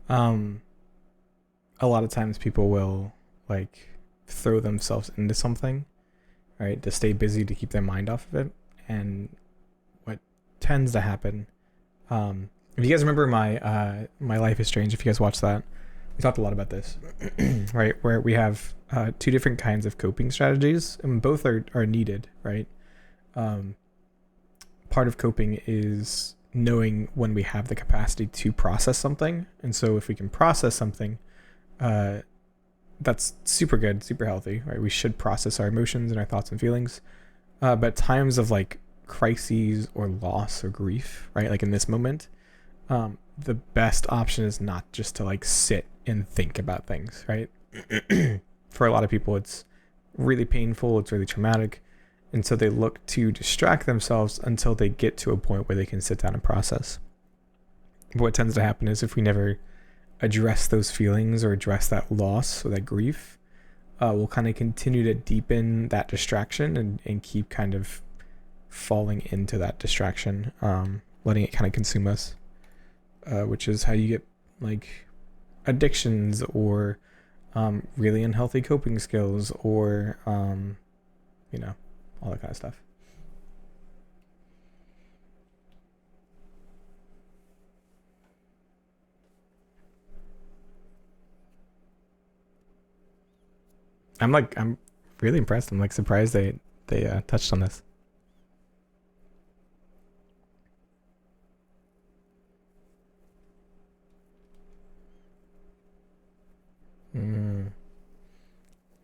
Um, a lot of times people will like throw themselves into something, right, to stay busy to keep their mind off of it. And what tends to happen, if you guys remember my Life is Strange, if you guys watched that, we talked a lot about this, right? Where we have two different kinds of coping strategies, and both are needed, right? Um, Part of coping is knowing when we have the capacity to process something, and so if we can process something, uh, that's super good, super healthy, right? We should process our emotions and our thoughts and feelings. But times of like crises or loss or grief, right? Like in this moment, the best option is not just to like sit and think about things, right? For a lot of people, it's really painful, it's really traumatic. And so they look to distract themselves until they get to a point where they can sit down and process. But what tends to happen is if we never address those feelings or address that loss or that grief, we'll kind of continue to deepen that distraction and keep kind of falling into that distraction, letting it kind of consume us, which is how you get like addictions or really unhealthy coping skills or, you know, all that kind of stuff. I'm really impressed. I'm like surprised they touched on this. Mm,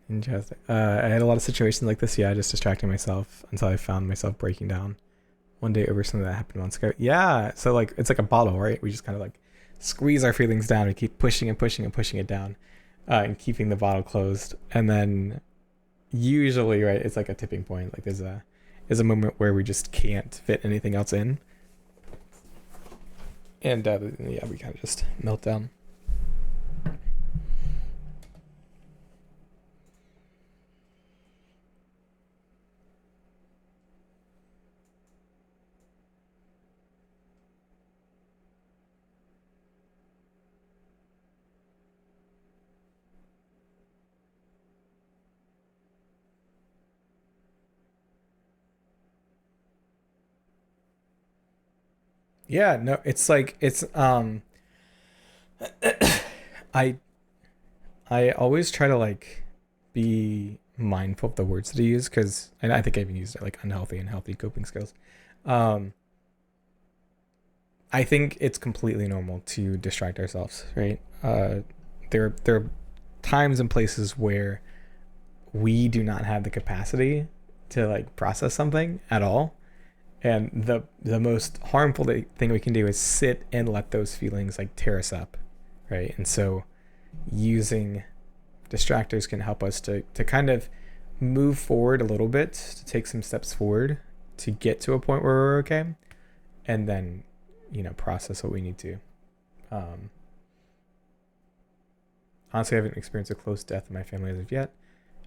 interesting. I had a lot of situations like this. Yeah, just distracting myself until I found myself breaking down one day over something that happened months ago. Yeah, so like it's like a bottle, right? We just kind of like squeeze our feelings down and keep pushing and pushing and pushing it down, and keeping the bottle closed. And then usually, right, it's like a tipping point. Like there's a moment where we just can't fit anything else in, and yeah, we kind of just melt down. Yeah, no, it's like it's I I always try to like be mindful of the words that I use because and I think I've used it like unhealthy and healthy coping skills. Um, I think it's completely normal to distract ourselves, right? There are times and places where we do not have the capacity to like process something at all, and the most harmful thing we can do is sit and let those feelings like tear us up, right? And so using distractors can help us to kind of move forward a little bit, to take some steps forward, to get to a point where we're okay, and then process what we need to. Um, Honestly, I haven't experienced a close death in my family as of yet,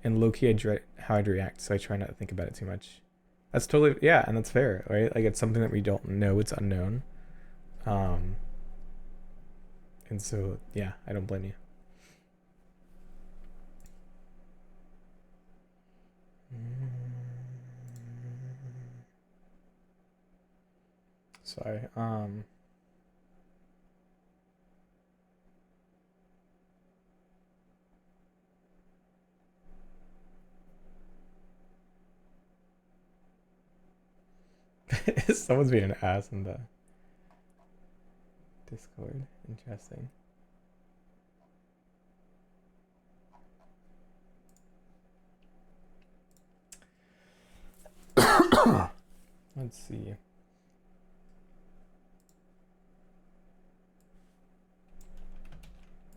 and low key I dread how I'd react, so I try not to think about it too much. That's totally, yeah, and that's fair, right? Like it's something that we don't know, it's unknown, um, and so yeah, I don't blame you. Sorry. Someone's being an ass in the Discord. Interesting. Let's see.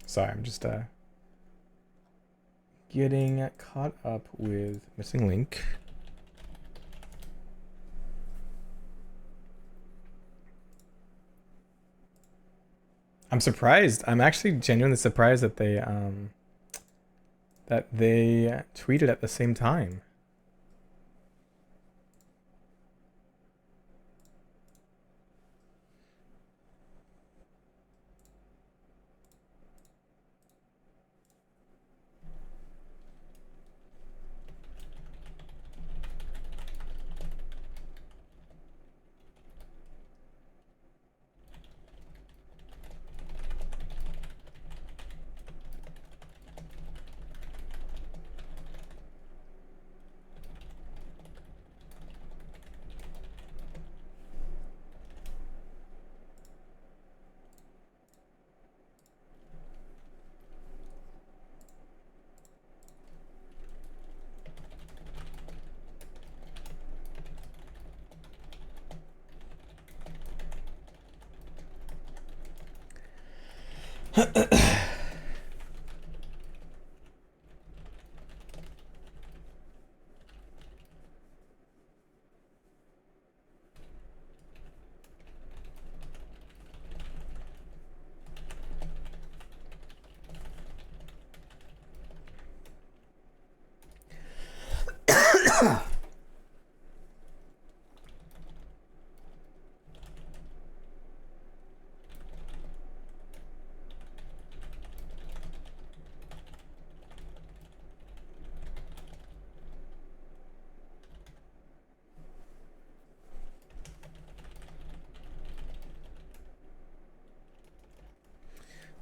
Sorry, I'm just getting caught up with missing link. I'm surprised. I'm actually genuinely surprised that they tweeted at the same time.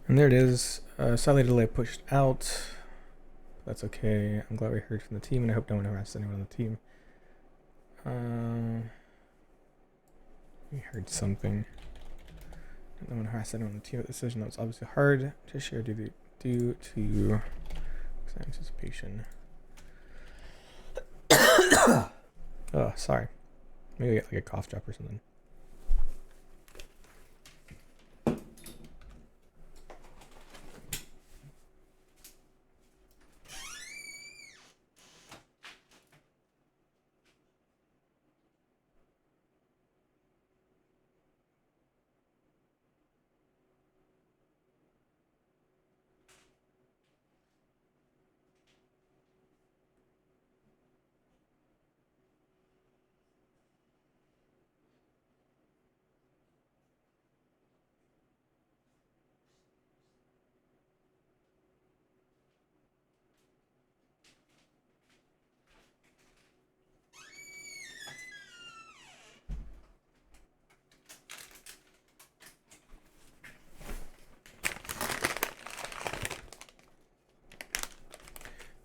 And there it is. Slightly delay pushed out. That's okay. I'm glad we heard from the team, and I hope no one harassed anyone on the team. We heard something. No one harassed anyone on the team. The decision that was obviously hard to share due to anticipation. Oh, sorry. Maybe I get like a cough drop or something.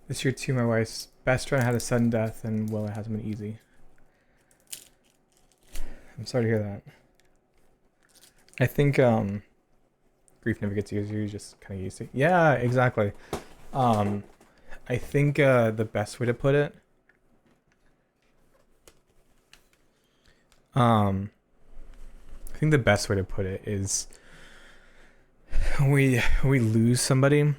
This year too, my wife's best friend had a sudden death, and well, it hasn't been easy. I'm sorry to hear that. I think grief never gets easier, you just kind of used to it. Yeah, exactly. I think the best way to put it, I think the best way to put it is we lose somebody.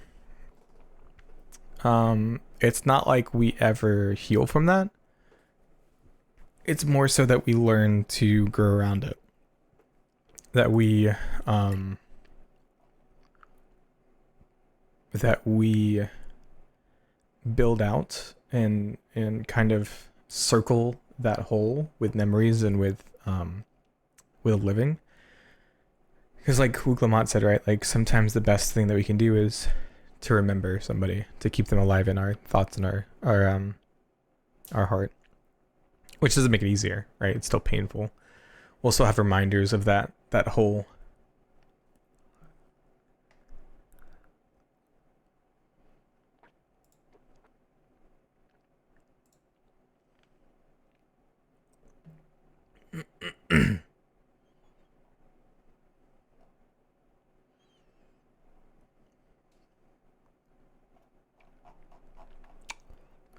It's not like we ever heal from that. It's more so that we learn to grow around it. That we build out and kind of circle that hole with memories and with living. Because like Lamont said, right, like sometimes the best thing that we can do is to remember somebody, to keep them alive in our thoughts and our heart, which doesn't make it easier, right? It's still painful. We'll still have reminders of that hole.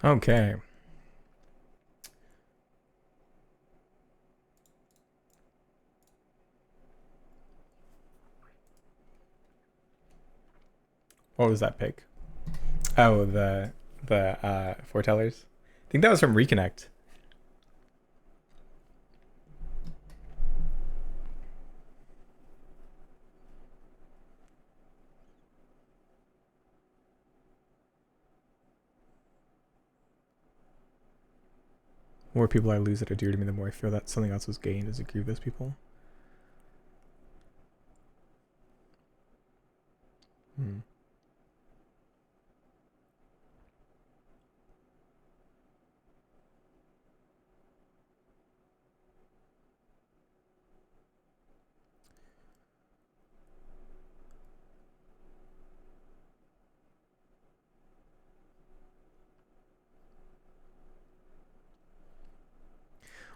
Okay. What was that pick? Oh, the foretellers. I think that was from Reconnect. The more people I lose that are dear to me, the more I feel that something else was gained as I grieve those people.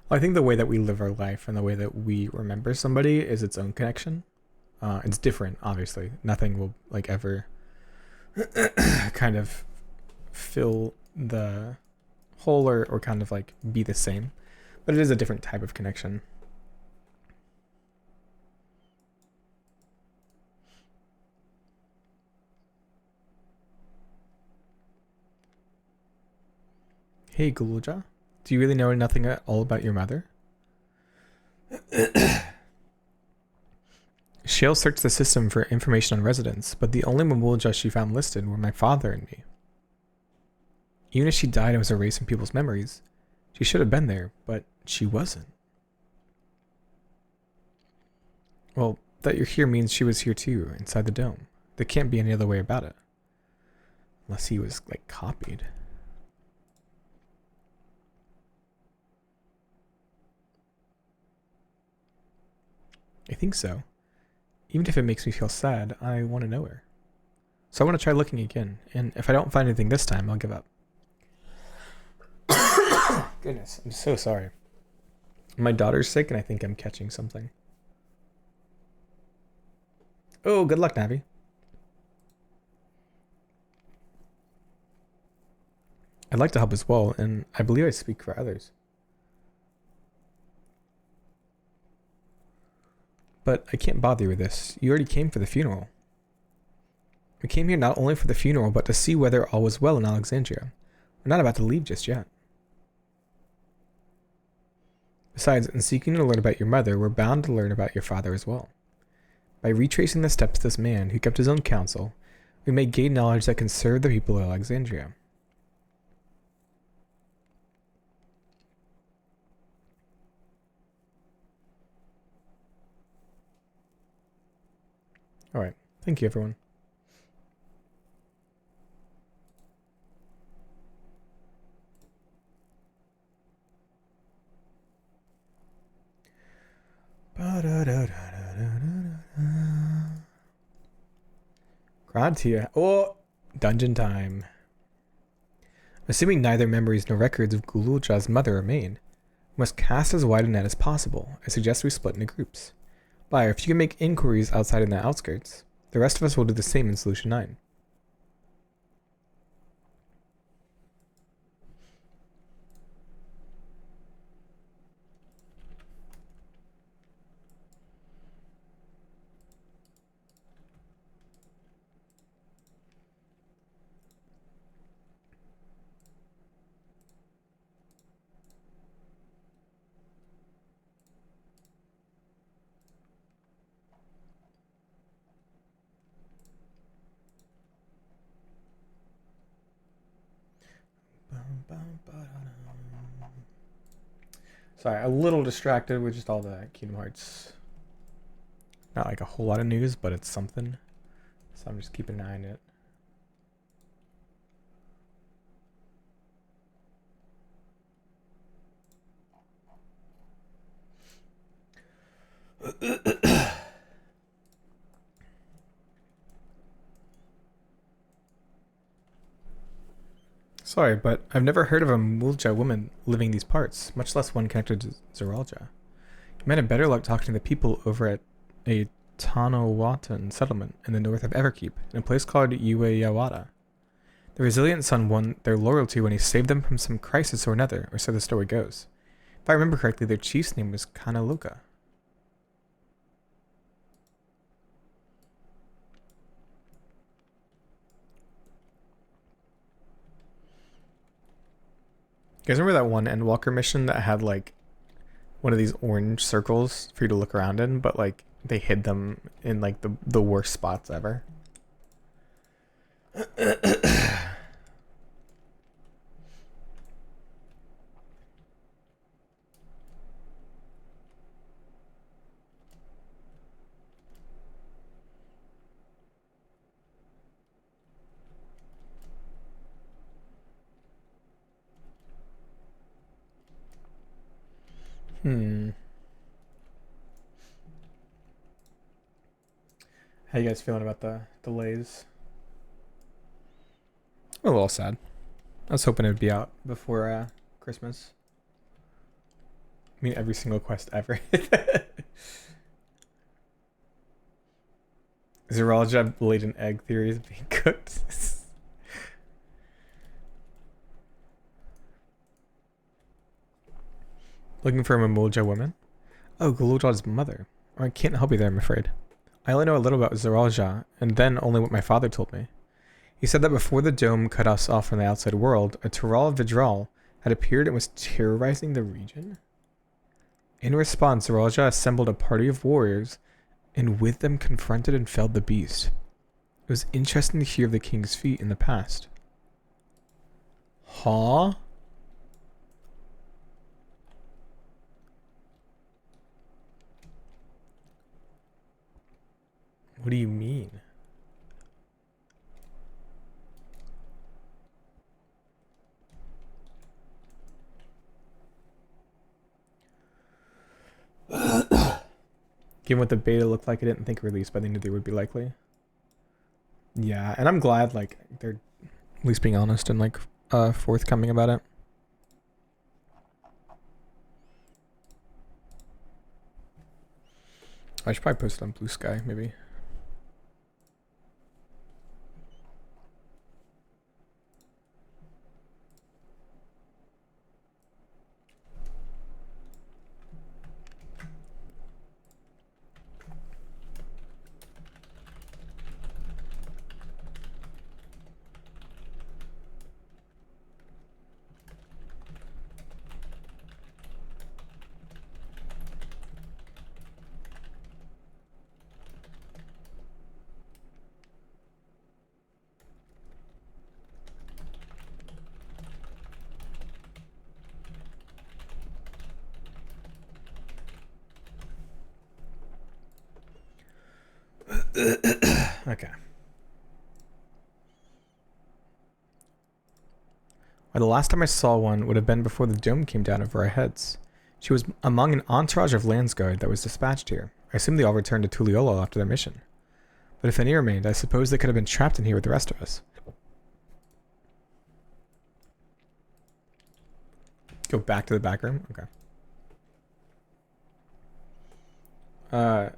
Well, I think the way that we live our life and the way that we remember somebody is its own connection. It's different, obviously. Nothing will like ever kind of fill the hole or kind of like be the same, but it is a different type of connection. Hey, Guluja. Do you really know nothing at all about your mother? Shale searched the system for information on residents, but the only Mamulja she found listed were my father and me. Even if she died and was erased from people's memories, she should have been there, but she wasn't. Well, that you're here means she was here too, inside the dome. There can't be any other way about it. Unless he was, like, copied. I think so. Even if it makes me feel sad, I want to know her. So I want to try looking again, and if I don't find anything this time, I'll give up. Goodness, I'm so sorry. My daughter's sick, and I think I'm catching something. Oh, good luck, Navi. I'd like to help as well, and I believe I speak for others. But I can't bother you with this. You already came for the funeral. We came here not only for the funeral, but to see whether all was well in Alexandria. We're not about to leave just yet. Besides, in seeking to learn about your mother, we're bound to learn about your father as well. By retracing the steps of this man who kept his own counsel, we may gain knowledge that can serve the people of Alexandria. Alright, thank you everyone. Grantia. Oh, dungeon time. Assuming neither memories nor records of Gululja's mother remain, we must cast as wide a net as possible. I suggest we split into groups. Buyer, if you can make inquiries outside in the outskirts, the rest of us will do the same in Solution 9. Sorry, a little distracted with just all the Kingdom Hearts. Not like a whole lot of news, but it's something. So I'm just keeping an eye on it. Sorry, but I've never heard of a Mulja woman living these parts, much less one connected to Zeralja. You might have better luck talking to the people over at a Tanawatan settlement in the north of Everkeep, in a place called Ueyawada. The resilient son won their loyalty when he saved them from some crisis or another, or so the story goes. If I remember correctly, their chief's name was Kanaluka. You guys remember that one Endwalker mission that had like one of these orange circles for you to look around in, but like they hid them in like the worst spots ever? How you guys feeling about the delays? I'm a little sad. I was hoping it'd be out before Christmas. I mean, every single quest ever. Zeralja laid an egg theory is being cooked. Looking for a Mamulja woman? Oh, Gululja's mother. I can't help you there, I'm afraid. I only know a little about Zeralja, and then only what my father told me. He said that before the dome cut us off from the outside world, a Tural Vidral had appeared and was terrorizing the region. In response, Zeralja assembled a party of warriors and with them confronted and felled the beast. It was interesting to hear of the king's feat in the past. Huh? What do you mean? Given what the beta looked like, I didn't think release, but they knew they would be likely. Yeah, and I'm glad like they're at least being honest and like forthcoming about it. I should probably post it on Blue Sky, maybe. Okay. Well, the last time I saw one would have been before the dome came down over our heads. She was among an entourage of Landsguard that was dispatched here. I assume they all returned to Tuliolo after their mission. But if any remained, I suppose they could have been trapped in here with the rest of us. Go back to the back room? Okay. I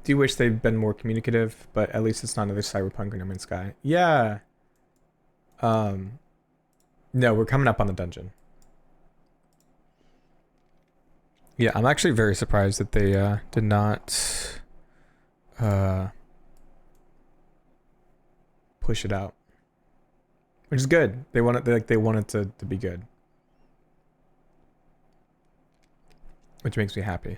do wish they'd been more communicative, but at least it's not another Cyberpunk or No Man's Sky. Yeah. No, we're coming up on the dungeon. Yeah, I'm actually very surprised that they did not push it out. Which is good. They want it they want it to be good. Which makes me happy.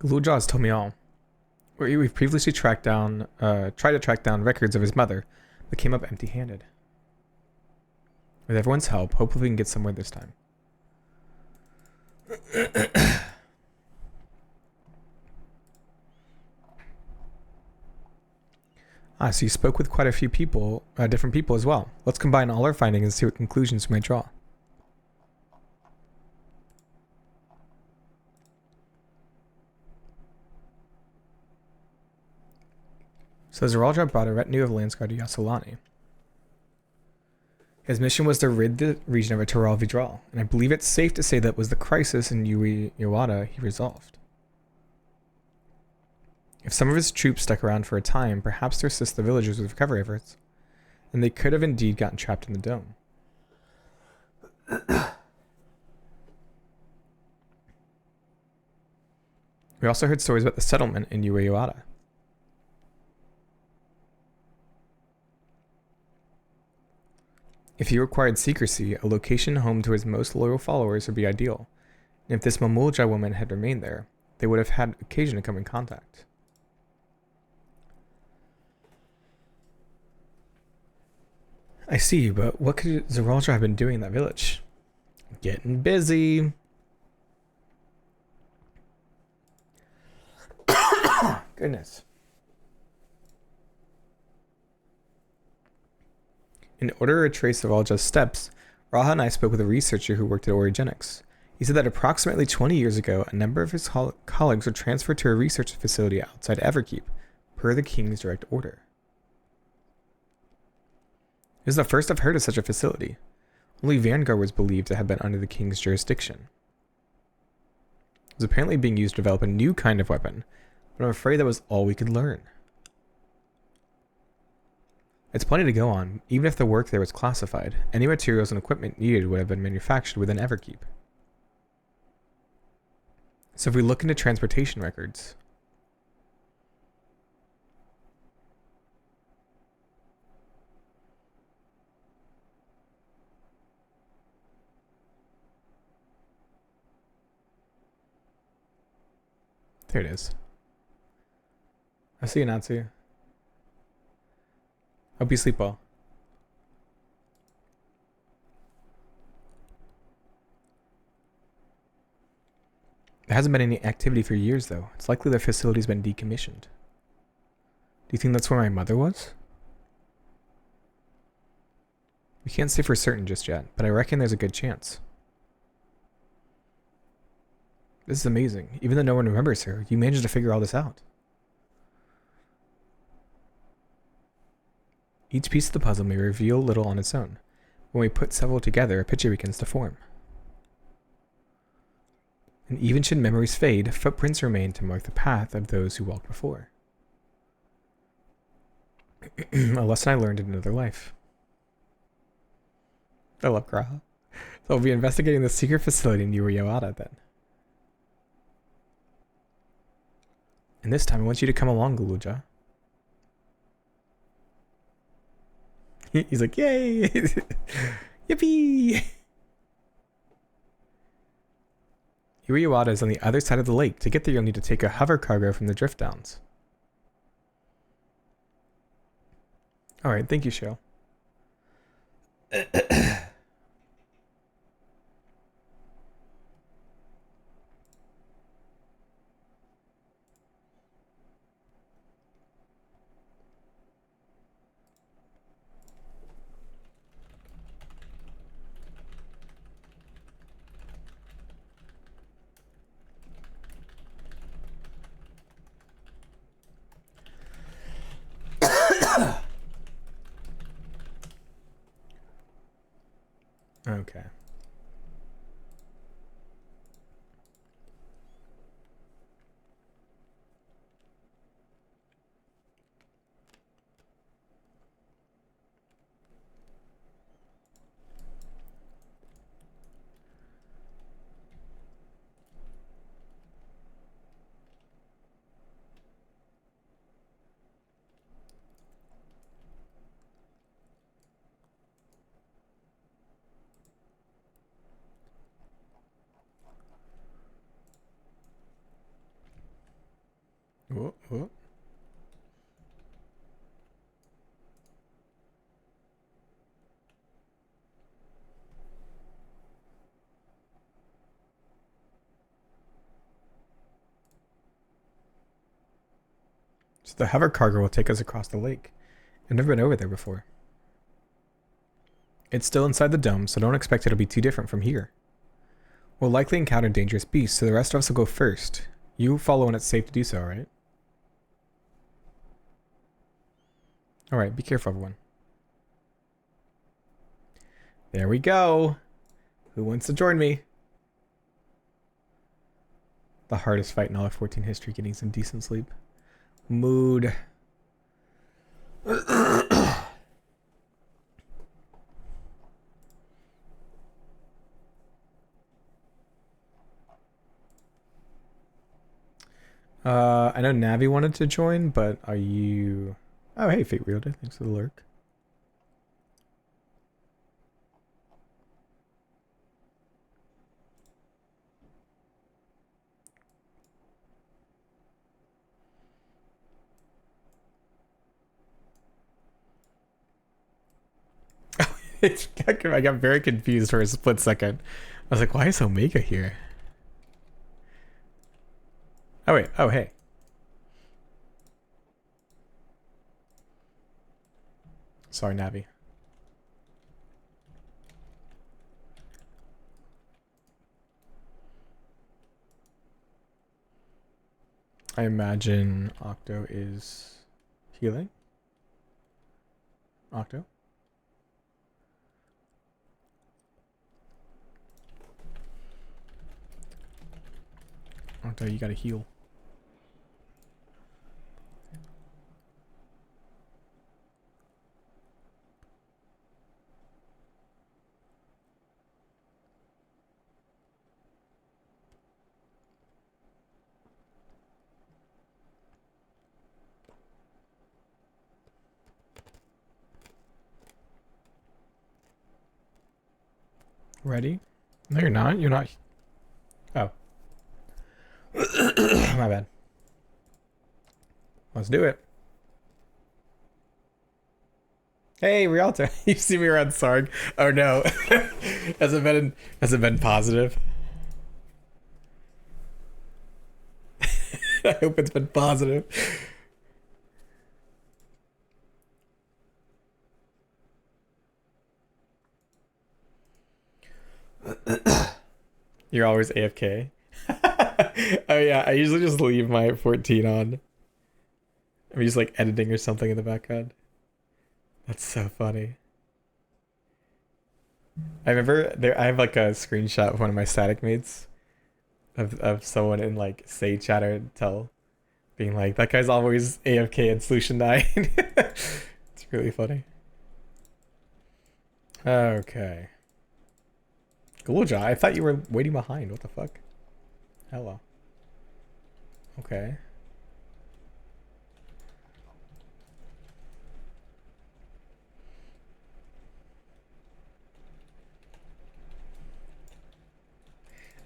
Lujaws told me all. We've previously tried to track down records of his mother, but came up empty-handed. With everyone's help, hopefully we can get somewhere this time. So you spoke with quite a few people, different people as well. Let's combine all our findings and see what conclusions we might draw. So Zeralja brought a retinue of Landsguard to Yasolani. His mission was to rid the region of a Toral Vidral, and I believe it's safe to say that was the crisis in Yui Iwata he resolved. If some of his troops stuck around for a time, perhaps to assist the villagers with recovery efforts, then they could have indeed gotten trapped in the dome. We also heard stories about the settlement in Yui Iwata. If he required secrecy, a location home to his most loyal followers would be ideal. And if this Mamulja woman had remained there, they would have had occasion to come in contact. I see, but what could Zeralja have been doing in that village? Getting busy. Goodness. In order to retrace Zeralja's steps, Raha and I spoke with a researcher who worked at Origenics. He said that approximately 20 years ago, a number of his colleagues were transferred to a research facility outside Everkeep, per the king's direct order. This is the first I've heard of such a facility. Only Vanguard was believed to have been under the king's jurisdiction. It was apparently being used to develop a new kind of weapon, But I'm afraid that was all we could learn. It's plenty to go on. Even if the work there was classified, any materials and equipment needed would have been manufactured within Everkeep. So if we look into transportation records... There it is. I see you, Natsu. Hope you sleep well. There hasn't been any activity for years, though. It's likely the facility's been decommissioned. Do you think that's where my mother was? We can't say for certain just yet, but I reckon there's a good chance. This is amazing. Even though no one remembers her, you managed to figure all this out. Each piece of the puzzle may reveal little on its own. When we put several together, a picture begins to form. And even should memories fade, footprints remain to mark the path of those who walked before. A lesson I learned in another life. I love Graha. So we'll be investigating the secret facility near Yoada then. And this time I want you to come along, Guluja. He's like, yay! Yippee! Uriwada is on the other side of the lake. To get there, you'll need to take a hover cargo from the drift downs. Alright, thank you, Cheryl. Okay. Whoa, whoa. So the hover cargo will take us across the lake. I've never been over there before. It's still inside the dome, so don't expect it'll be too different from here. We'll likely encounter dangerous beasts, so the rest of us will go first. You follow when it's safe to do so, right? Alright, be careful, everyone. There we go. Who wants to join me? The hardest fight in all of 14 history, getting some decent sleep. Mood. I know Navi wanted to join, but are you... Oh, hey, Fate Wielder. Thanks for the lurk. I got very confused for a split second. I was like, why is Omega here? Oh, wait. Oh, hey. Sorry, Navi. I imagine Octo is healing. Octo? Octo, you gotta heal. Ready? No, you're not. You're not. Oh. My bad. Let's do it. Hey, Rialto. You see me around Sarg? Oh no. has it been positive? I hope it's been positive. You're always AFK. Oh yeah, I usually just leave my 14 on. I'm just like editing or something in the background. That's so funny. I remember there. I have like a screenshot of one of my static mates of someone in like say chatter tell being like that guy's always AFK and solution died. It's really funny. Okay. Gulja, I thought you were waiting behind. What the fuck? Hello. Okay.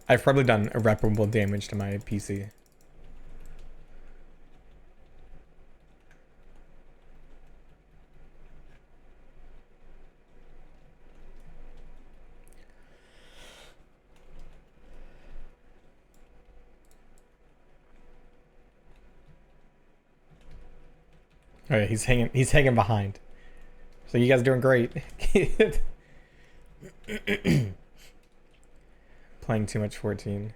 I've probably done irreparable damage to my PC. Oh yeah, he's hanging behind. So you guys are doing great. Playing too much 14.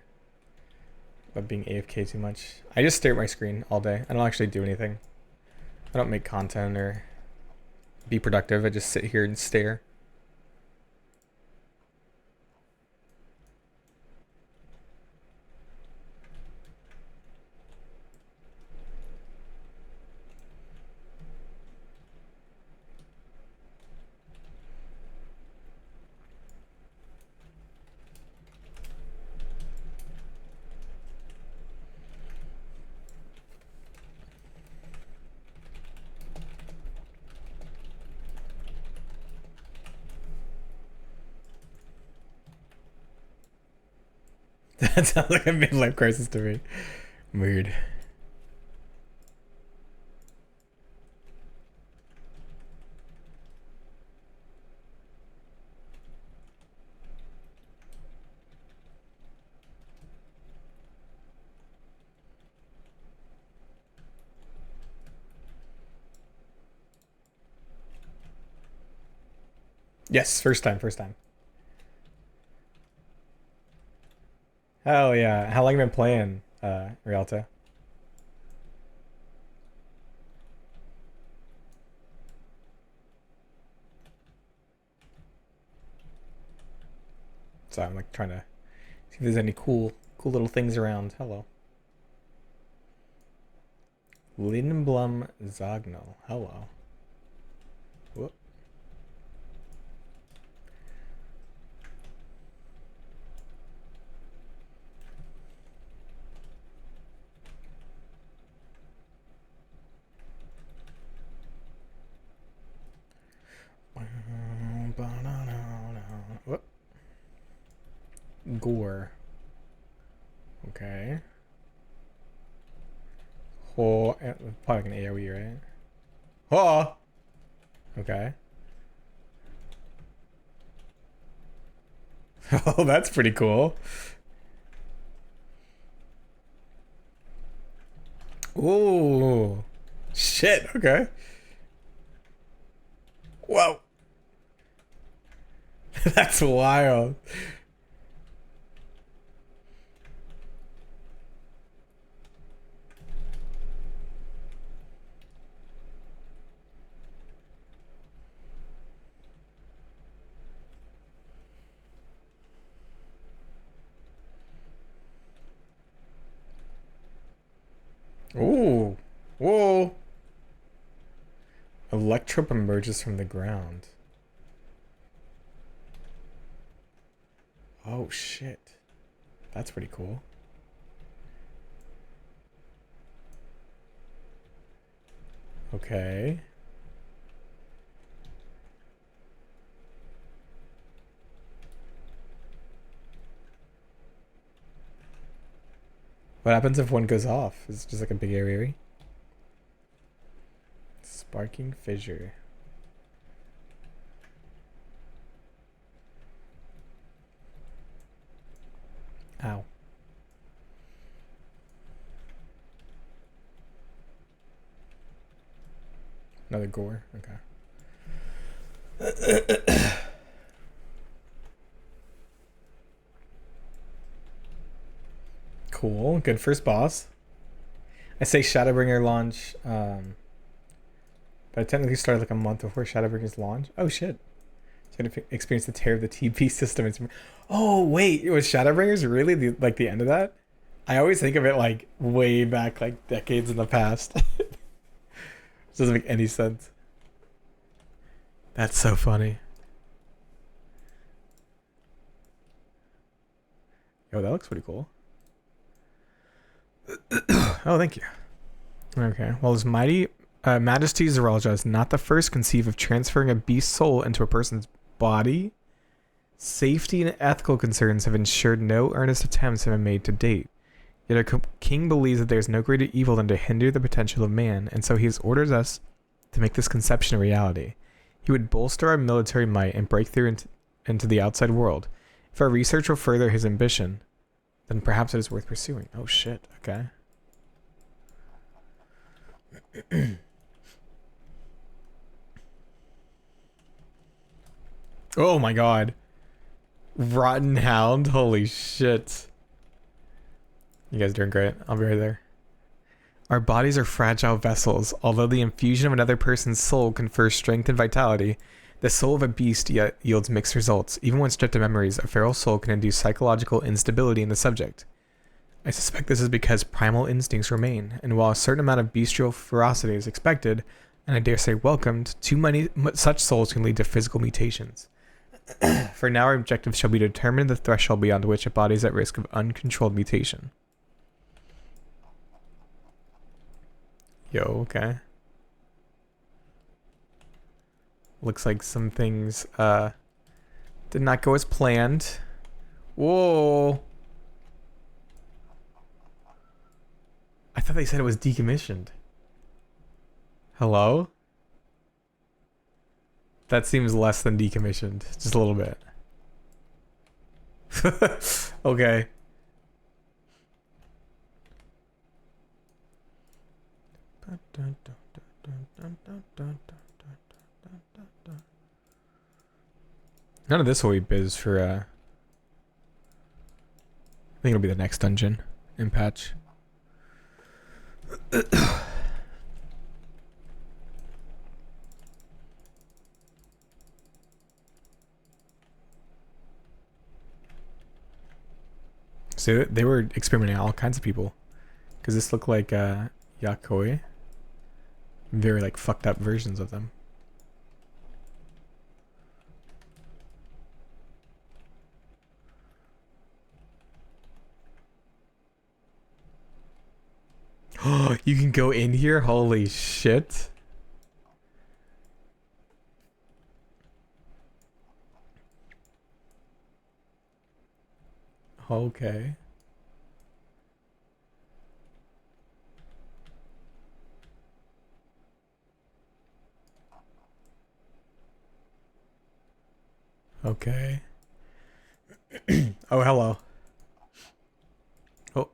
But being AFK too much. I just stare at my screen all day. I don't actually do anything. I don't make content or be productive. I just sit here and stare. That sounds like a midlife crisis to me. Weird. Yes, first time, first time. Hell yeah. How long have you been playing, Rialto? So I'm like trying to see if there's any cool little things around. Hello. Lindblom Zagnal. Hello. Whoop. Whoop. Gore. Okay. Oh, probably an AoE, right? Oh! Okay. Oh, that's pretty cool. Ooh. Shit, okay. Whoa. That's wild. Ooh. Whoa. Electrope emerges from the ground. Oh, shit. That's pretty cool. Okay. What happens if one goes off? Is it just like a big area? Sparking fissure. Ow. Another gore? Okay. Cool. Good first boss. I say Shadowbringer launch, but I technically started like a month before Shadowbringer's launch. Oh shit. It's gonna experience the tear of the TP system. Oh wait, was Shadowbringers really the end of that? I always think of it like way back, like decades in the past. It doesn't make any sense. That's so funny. Yo, that looks pretty cool. Oh, thank you. Okay. Well, His Mighty Majesty Zeralja is not the first conceive of transferring a beast soul into a person's body. Safety and ethical concerns have ensured no earnest attempts have been made to date. Yet our king believes that there is no greater evil than to hinder the potential of man, and so he has ordered us to make this conception a reality. He would bolster our military might and break through into the outside world. If our research will further his ambition, then perhaps it is worth pursuing. Oh shit, okay. Oh my god. Rotten Hound, holy shit. You guys doing great. I'll be right there. Our bodies are fragile vessels. Although the infusion of another person's soul confers strength and vitality, the soul of a beast yet yields mixed results. Even when stripped of memories, a feral soul can induce psychological instability in the subject. I suspect this is because primal instincts remain, and while a certain amount of bestial ferocity is expected, and I dare say welcomed, too many such souls can lead to physical mutations. For now, our objective shall be to determine the threshold beyond which a body is at risk of uncontrolled mutation. Yo, okay. Looks like some things did not go as planned. Whoa. I thought they said it was decommissioned. Hello? That seems less than decommissioned. Just a little bit. Okay. None of this will be biz for I think it'll be the next dungeon in patch. So they were experimenting on all kinds of people. Because this looked like Yakoi. Very like fucked up versions of them. Oh, you can go in here? Holy shit. Okay. Okay. Oh, hello. Oh.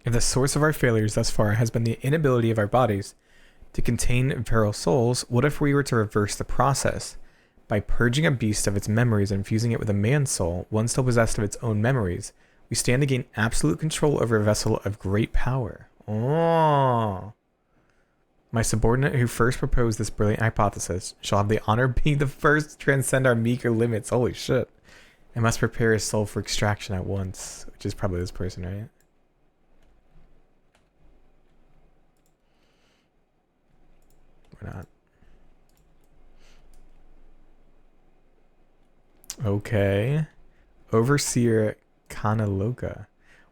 If the source of our failures thus far has been the inability of our bodies to contain feral souls, what if we were to reverse the process? By purging a beast of its memories and infusing it with a man's soul, one still possessed of its own memories, we stand to gain absolute control over a vessel of great power. Oh. My subordinate who first proposed this brilliant hypothesis shall have the honor of being the first to transcend our meager limits. Holy shit. I must prepare his soul for extraction at once, which is probably this person, right? Or not. Okay. Overseer Kanaloka.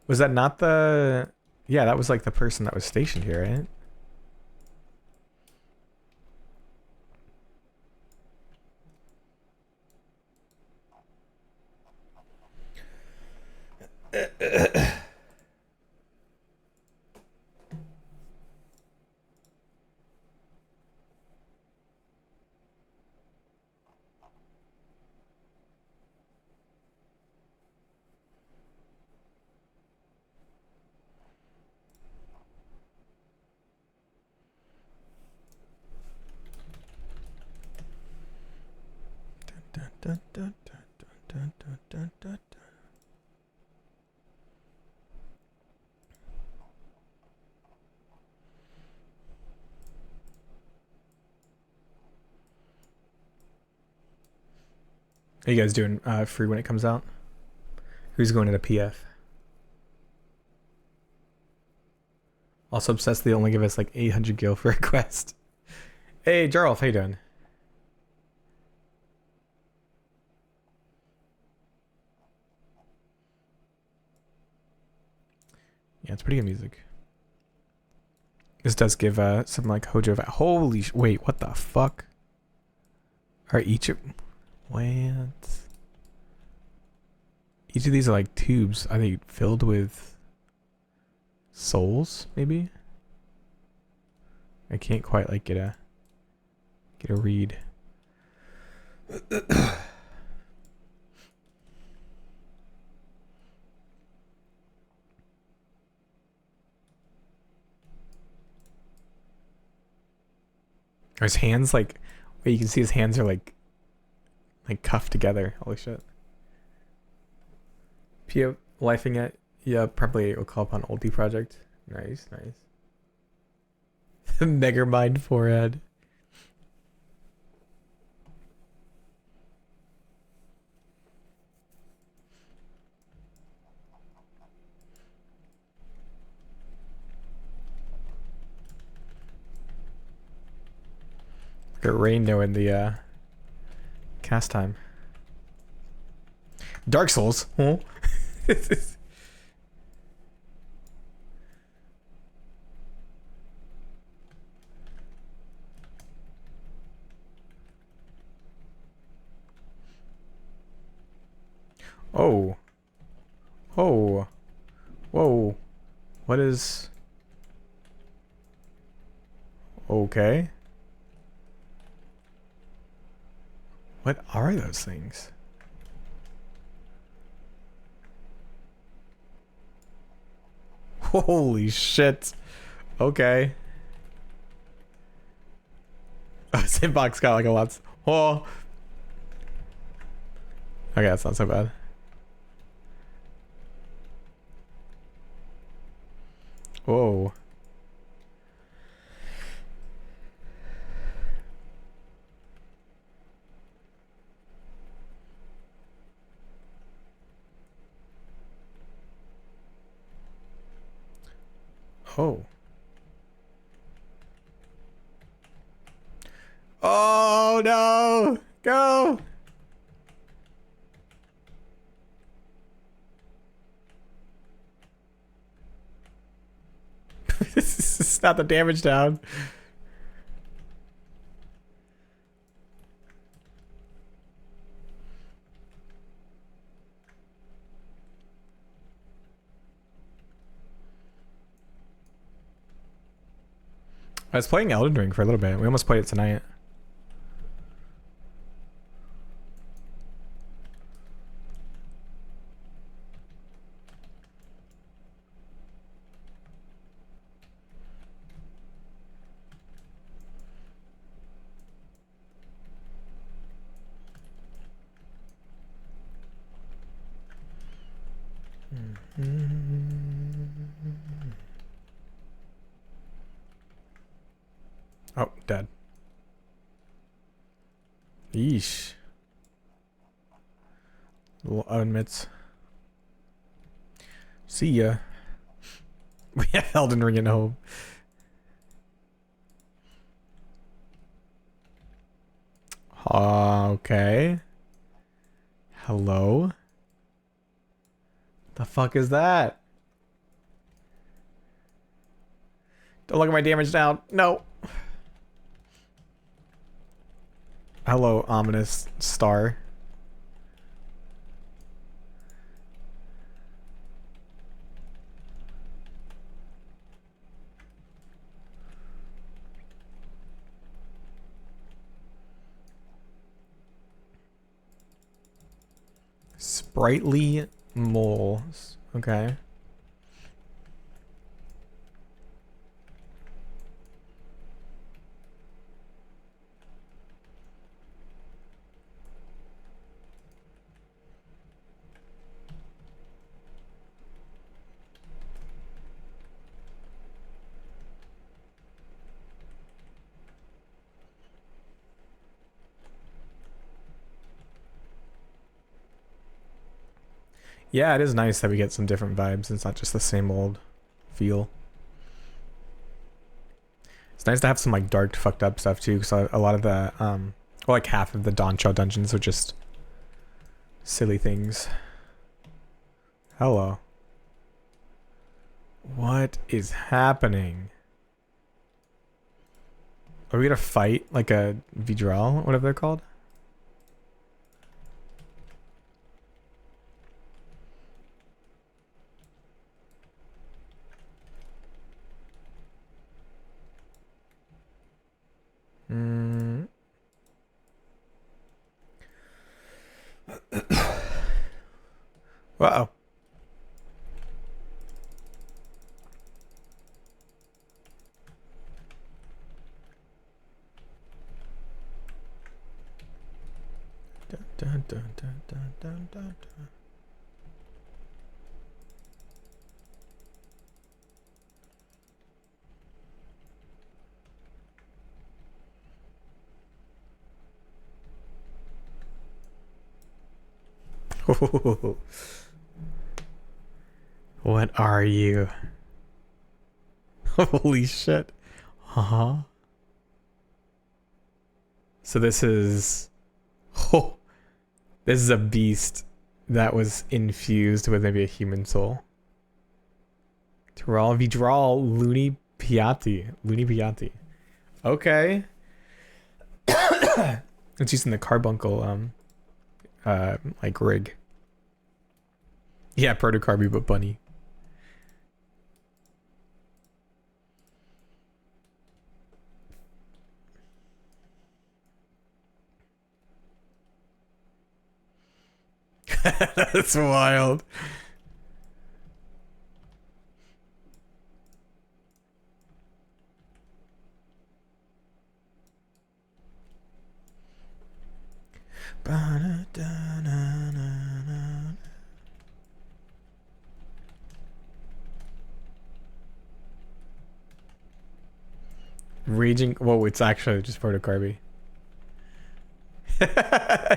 Was that not the... Yeah, that was like the person that was stationed here, right? Are you guys doing free when it comes out? Who's going to the PF? Also obsessed they only give us like 800 gil for a quest. Hey, Jarl, how you doing? Yeah, it's pretty good music. This does give some like Hojo. Holy wait, what the fuck? Are each of what? Each of these are like tubes. Are they filled with souls? Maybe. I can't quite like get a read. Are his hands like? Wait, you can see his hands are like cuffed together. Holy shit. Pia lifing it. Yeah, probably will call upon ulti project. Nice, nice. Megamind forehead. Got rain though in the cast time. Dark Souls. Huh? Oh. Oh. Whoa. What is... Okay. What are those things? Holy shit. Okay. Oh, Sandbox got like a lot. Oh. Okay, that's not so bad. Whoa. Oh. Oh no! Go! This is not the damage down. I was playing Elden Ring for a little bit. We almost played it tonight. Oh, dead. Yeesh. Little oven mitts. See ya. We have Elden Ring at home. Okay. Hello? The fuck is that? Don't look at my damage down. No. Hello, ominous star. Sprightly moles. Okay. Yeah, it is nice that we get some different vibes. It's not just the same old feel. It's nice to have some like dark, fucked up stuff too, because a lot of the well, like half of the Doncho dungeons are just silly things. Hello. What is happening? Are we gonna fight like a Vidral, whatever they're called? Mm. Uh-oh. Dun, dun, dun, dun, dun, dun, dun, dun. What are you? Holy shit. Uh-huh. So this is... Oh, this is a beast that was infused with maybe a human soul. Tyrell Vidral Looney Piatti. Looney Piatti. Okay. It's using the carbuncle like rig. Yeah, protocarby but bunny. That's wild. Raging. Whoa, it's actually just protocarby.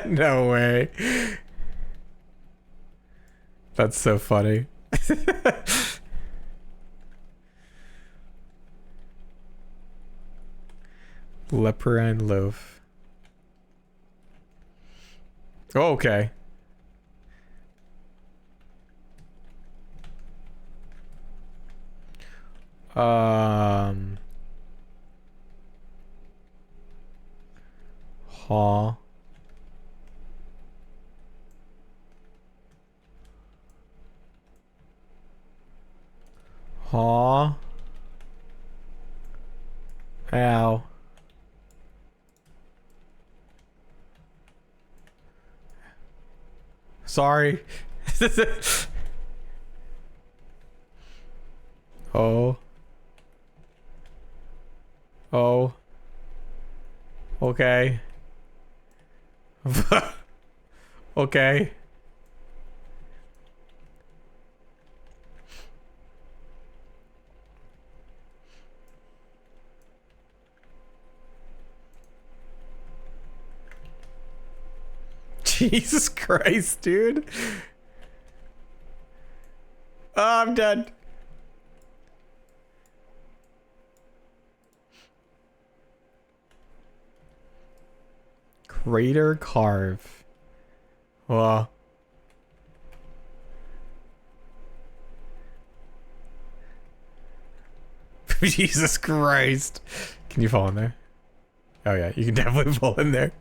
No way. That's so funny. Leperine loaf. Oh, okay. Um. Huh. Huh. Ow. Sorry. Oh. Oh. Okay. Okay. Jesus Christ, dude. Oh, I'm dead. Crater carve. Wow. Jesus Christ. Can you fall in there? Oh yeah, you can definitely fall in there.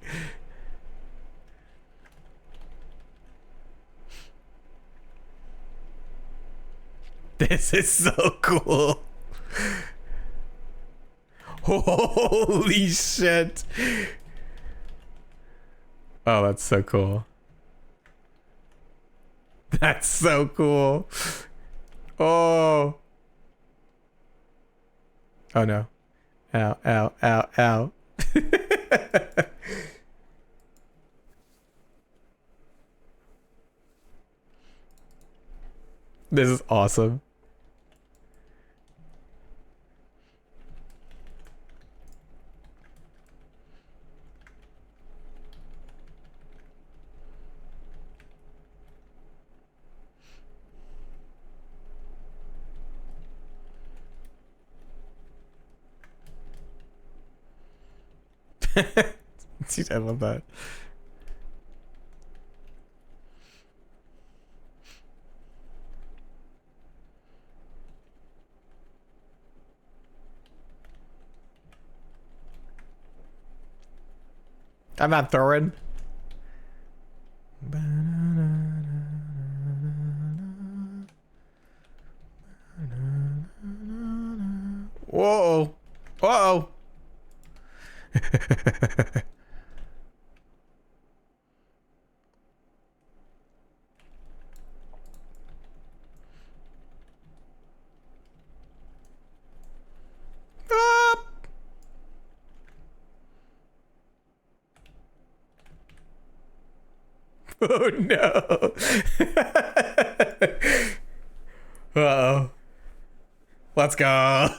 This is so cool. Holy shit. Oh, that's so cool. That's so cool. Oh. Oh no. Ow, ow, ow, ow. This is awesome. Dude, I love that. I'm not throwing. Whoa. Whoa. Up. Oh no. Uh-oh. Let's go.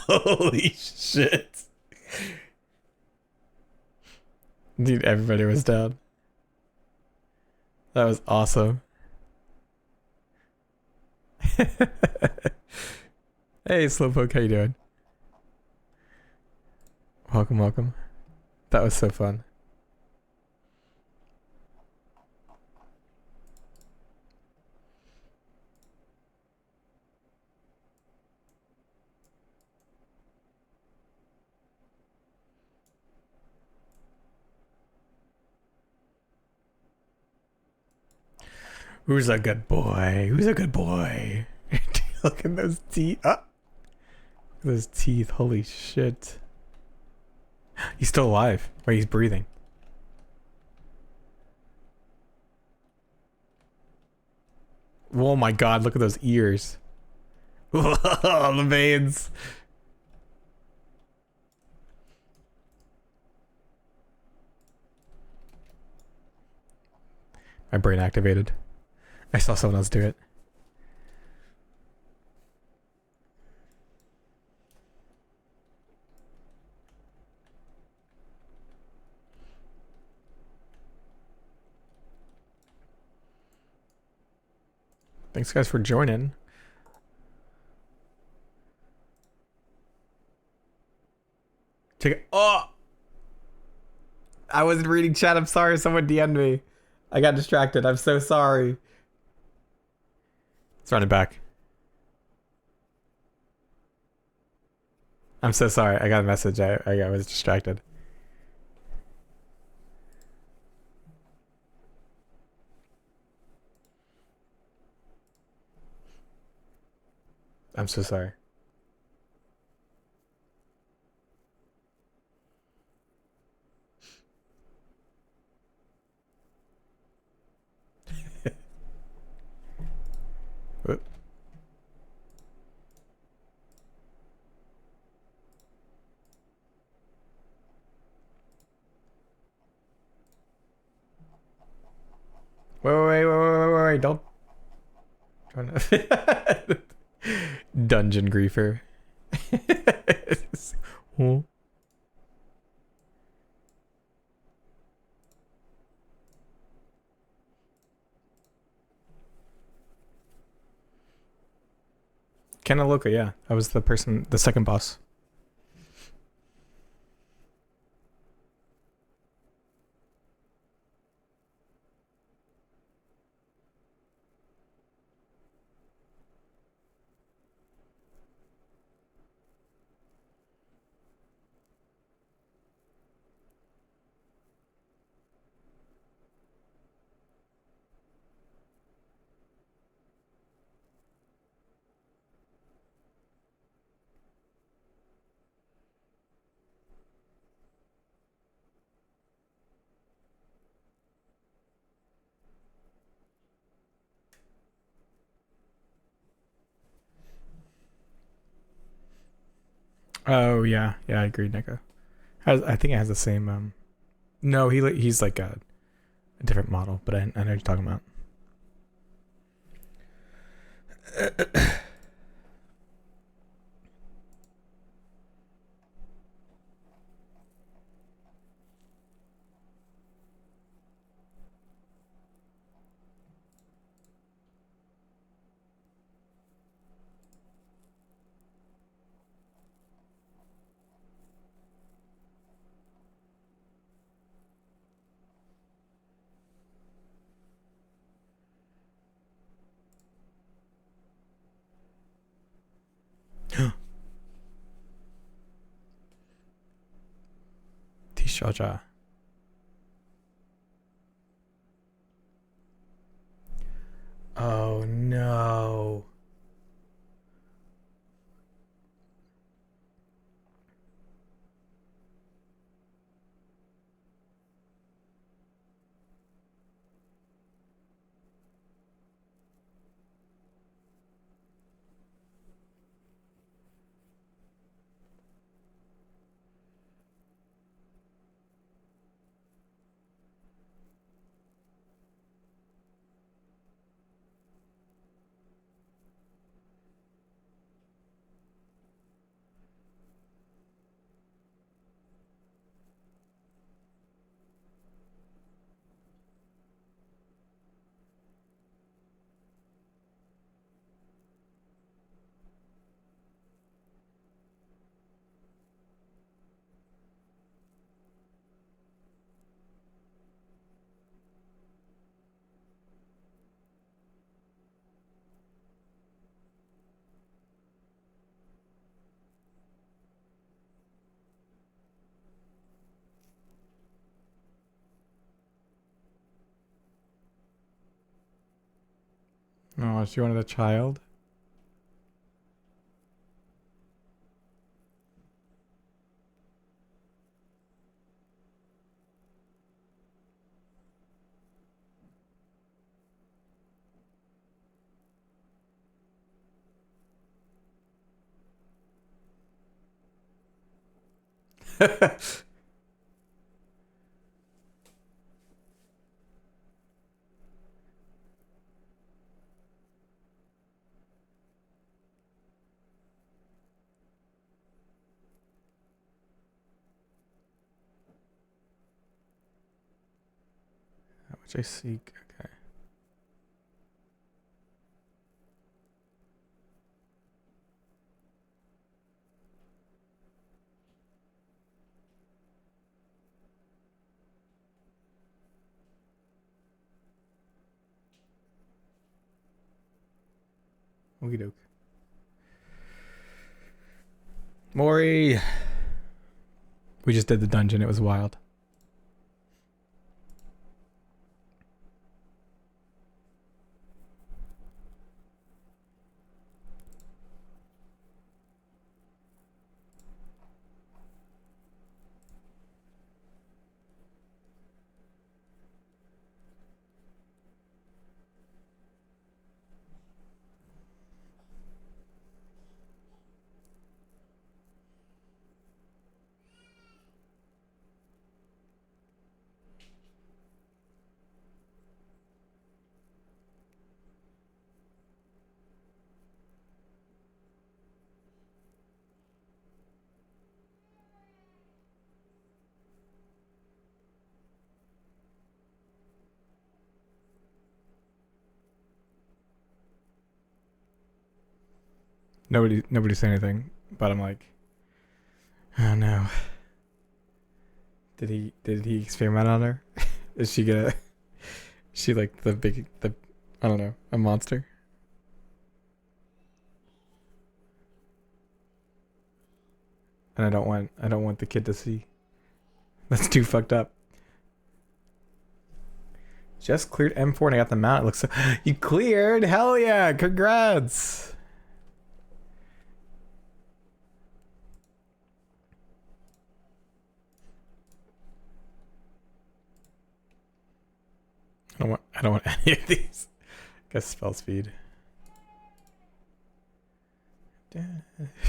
Holy shit. Dude, everybody was down. That was awesome. Hey, Slowpoke, how you doing? Welcome, welcome. That was so fun. Who's a good boy? Who's a good boy? Look at those teeth. Ah! Those teeth. Holy shit. He's still alive. Wait, he's breathing. Oh my god, look at those ears. The veins. My brain activated. I saw someone else do it. Thanks guys for joining. Check it. Oh! I wasn't reading chat. I'm sorry. Someone DM'd me. I got distracted. I'm so sorry. It's running back. I'm so sorry. I got a message. I was distracted. I'm so sorry. Whoop. Wait, don't. Dungeon griefer. Oh. Kanaloka, yeah. I was the person, the second boss. Oh yeah, yeah, I agree, Nico. I think it has the same. No, he's like a different model, but I know what you're talking about. 여자. Oh no. Oh, she wanted a child? Which I seek. Okay. Okie doke. Maury! We just did the dungeon. It was wild. Nobody said anything, but I'm like, oh no. Did he experiment on her? Is she gonna? She like the I don't know, a monster? And I don't want the kid to see. That's too fucked up. Just cleared M4 and I got the mount. It looks so. You cleared? Hell yeah! Congrats! I don't want any of these. Guess spell speed.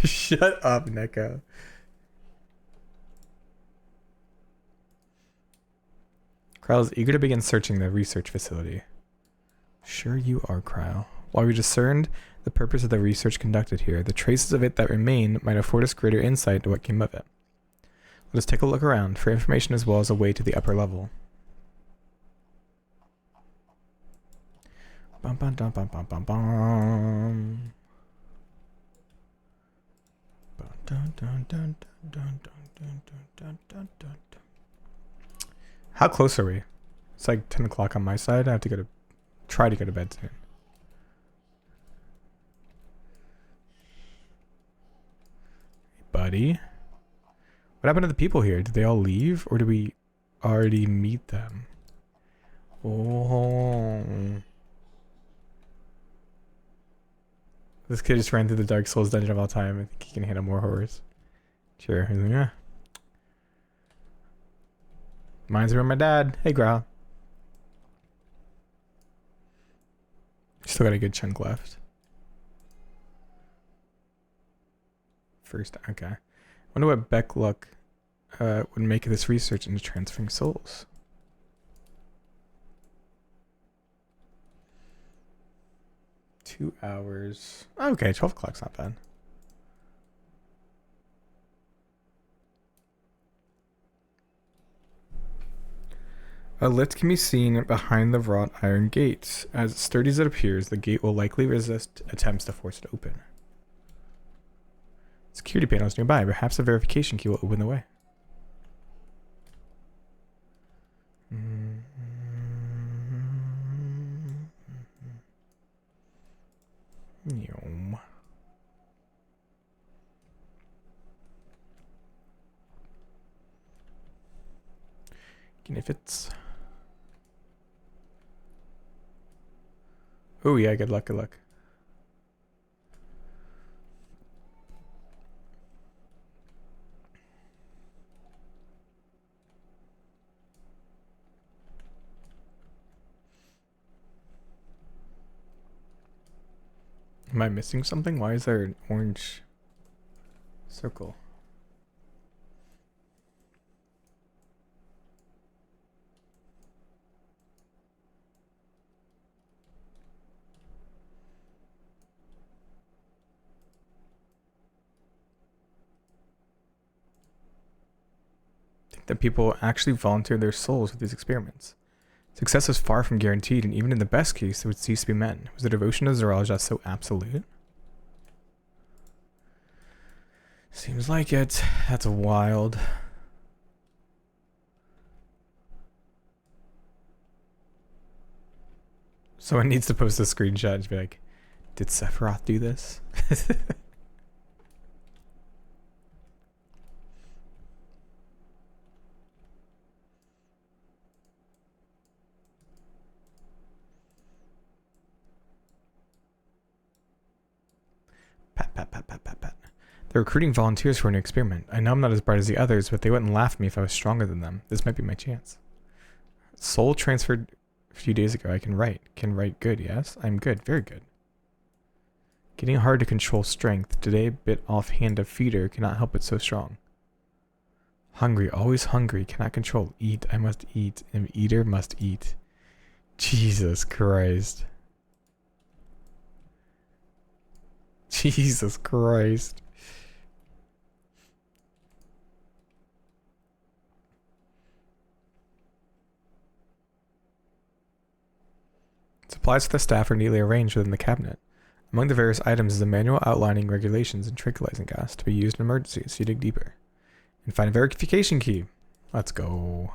Shut up, Neko. Kryle is eager to begin searching the research facility. Sure you are, Kryle. While we discerned the purpose of the research conducted here, the traces of it that remain might afford us greater insight into what came of it. Let us take a look around for information as well as a way to the upper level. Bum, bum, dum, bum, bum, bum, bum. Dun, dun, dun, dun, dun, dun, dun, dun, dun, dun. How close are we? It's like 10 o'clock on my side. I have to try to go to bed soon. Hey, buddy. What happened to the people here? Did they all leave, or did we already meet them? Oh. This kid just ran through the Dark Souls dungeon of all time. I think he can handle more horrors. Sure. He's like, yeah. Mine's around my dad. Hey, Growl. Still got a good chunk left. First, okay. Wonder what Beck luck would make of this research into transferring souls. Two hours. Okay, 12 o'clock's not bad. A lift can be seen behind the wrought iron gates. As sturdy as it appears, the gate will likely resist attempts to force it open. Security panels nearby. Perhaps a verification key will open the way. If it's... Oh yeah, good luck, good luck. Am I missing something? Why is there an orange circle? I think that people actually volunteer their souls for these experiments. Success is far from guaranteed, and even in the best case, it would cease to be men. Was the devotion to Zoraja so absolute? Seems like it. That's wild. Someone needs to post a screenshot and be like, did Sephiroth do this? Pat, pat, pat, pat, pat, pat. They're recruiting volunteers for an experiment. I know I'm not as bright as the others, but they wouldn't laugh at me if I was stronger than them. This might be my chance. Soul transferred a few days ago. I can write. Can write good, yes? I'm good. Very good. Getting hard to control strength. Today, bit offhand of feeder. Cannot help it so strong. Hungry. Always hungry. Cannot control. Eat. I must eat. An eater must eat. Jesus Christ. Jesus Christ. Supplies for the staff are neatly arranged within the cabinet. Among the various items is a manual outlining regulations and tranquilizing gas to be used in emergencies, so you dig deeper. And find a verification key. Let's go.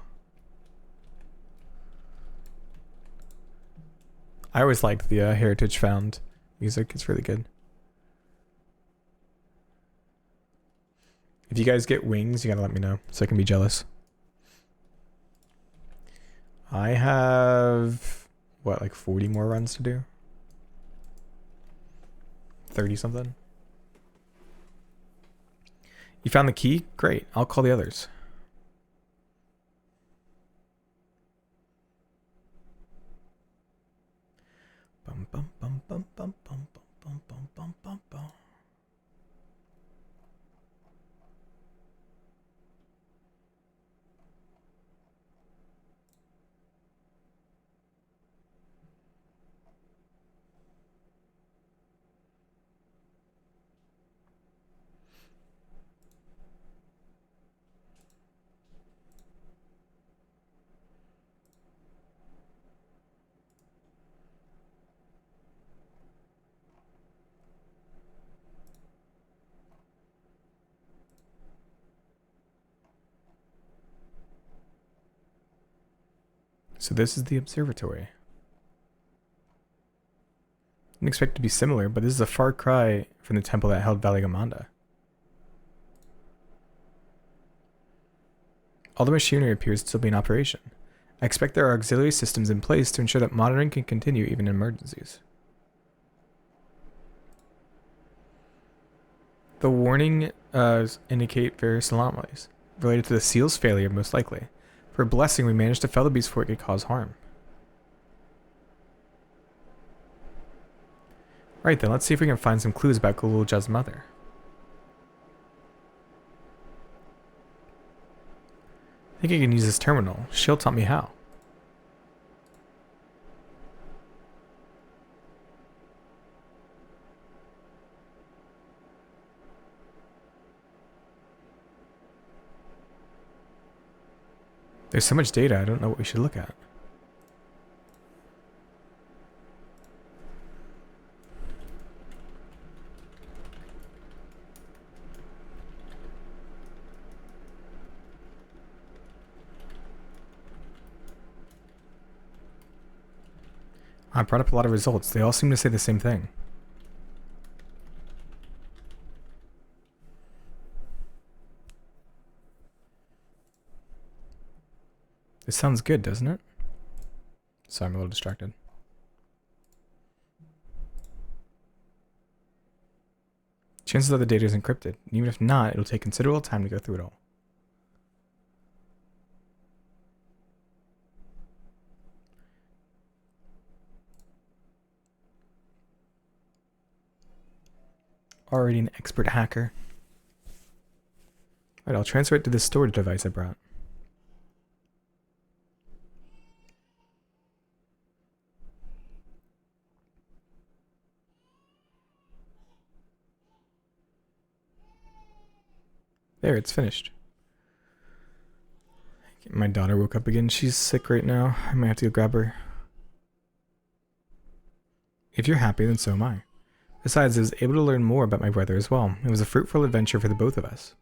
I always liked the Heritage Found music. It's really good. If you guys get wings, you gotta let me know so I can be jealous. I have, what, like 40 more runs to do? 30 something? You found the key? Great. I'll call the others. Bum, bum, bum, bum, bum, bum, bum, bum, bum, bum, bum. So this is the observatory. Didn't expect it to be similar, but this is a far cry from the temple that held Valley Gamanda. All the machinery appears to still be in operation. I expect there are auxiliary systems in place to ensure that monitoring can continue even in emergencies. The warning indicate various anomalies related to the seal's failure, most likely. For a blessing, we managed to fell the beast before it could cause harm. Right then, let's see if we can find some clues about Gululja's mother. I think I can use this terminal. She'll taught me how. There's so much data, I don't know what we should look at. I brought up a lot of results. They all seem to say the same thing. This sounds good, doesn't it? Sorry, I'm a little distracted. Chances are the data is encrypted. Even if not, it'll take considerable time to go through it all. Already an expert hacker. Alright, I'll transfer it to this storage device I brought. There, it's finished. My daughter woke up again. She's sick right now. I might have to go grab her. If you're happy, then so am I. Besides, I was able to learn more about my brother as well. It was a fruitful adventure for the both of us.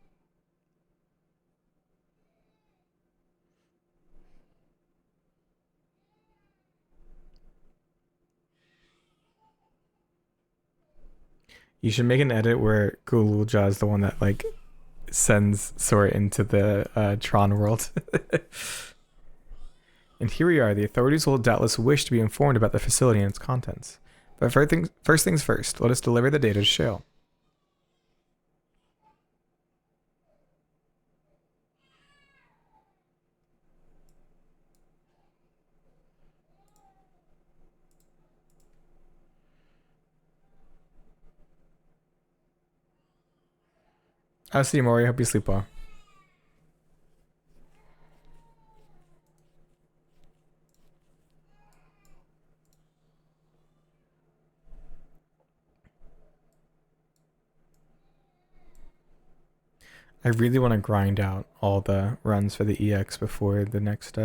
You should make an edit where Gululja is the one that, like, sends Sora into the Tron world. And here we are. The authorities will doubtless wish to be informed about the facility and its contents. But first things first, let us deliver the data to Shale. I'll see you, Mori. Hope you sleep well. I really want to grind out all the runs for the EX before the next,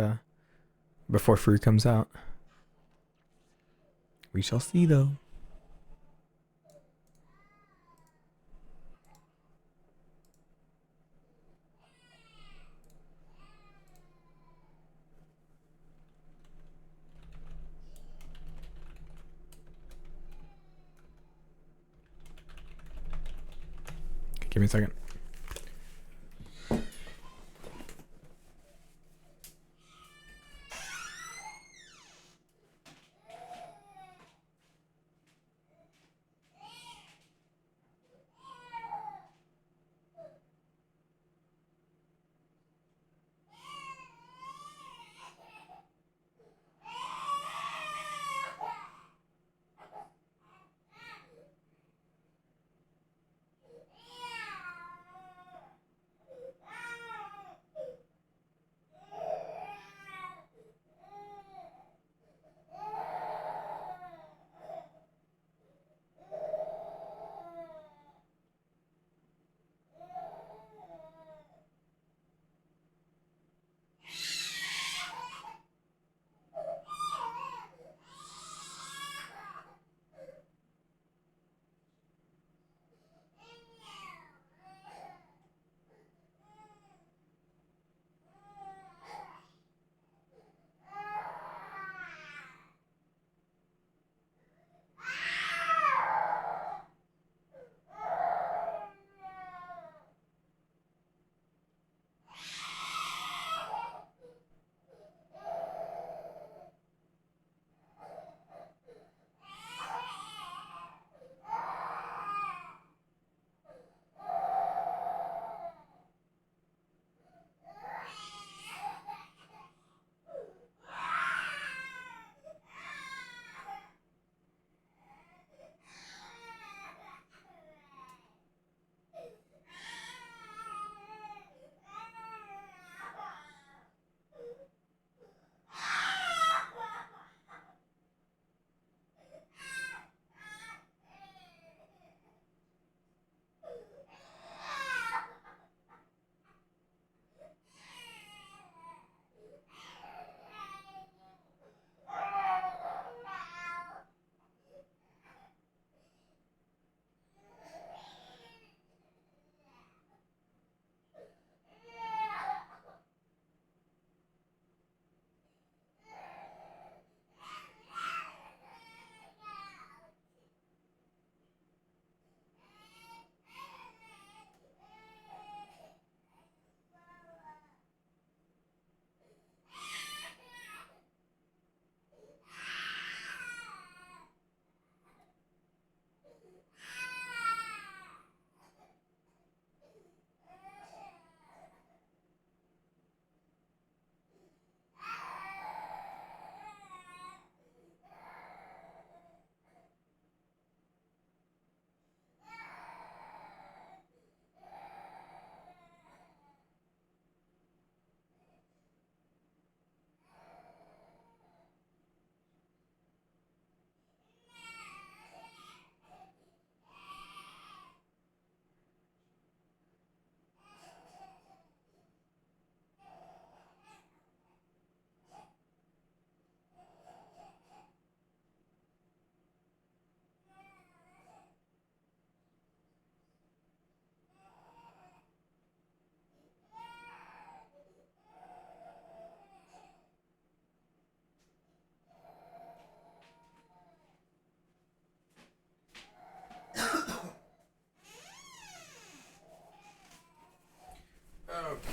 before Free comes out. We shall see, though. Okay, give me a second.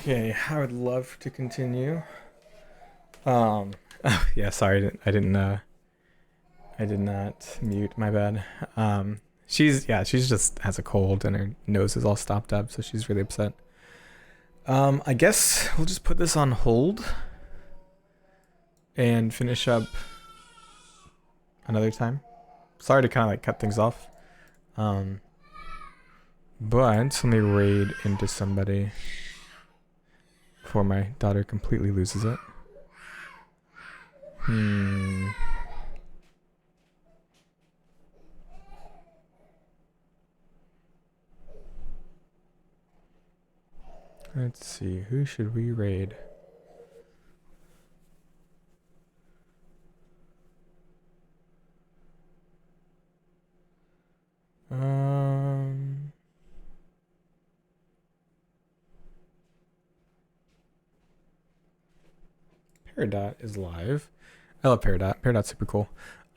Okay, I would love to continue. Oh, yeah, sorry, I did not mute. My bad. She's just has a cold and her nose is all stopped up, so she's really upset. I guess we'll just put this on hold and finish up another time. Sorry to kind of like cut things off. But let me raid into somebody before my daughter completely loses it. Let's see, who should we raid? Peridot is live. I love Peridot. Peridot's super cool.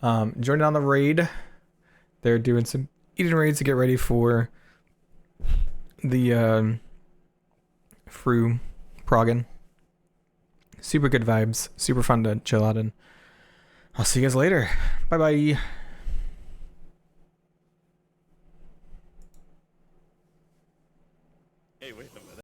Joining on the raid. They're doing some eating raids to get ready for the Fru Proggin. Super good vibes. Super fun to chill out in. I'll see you guys later. Bye bye.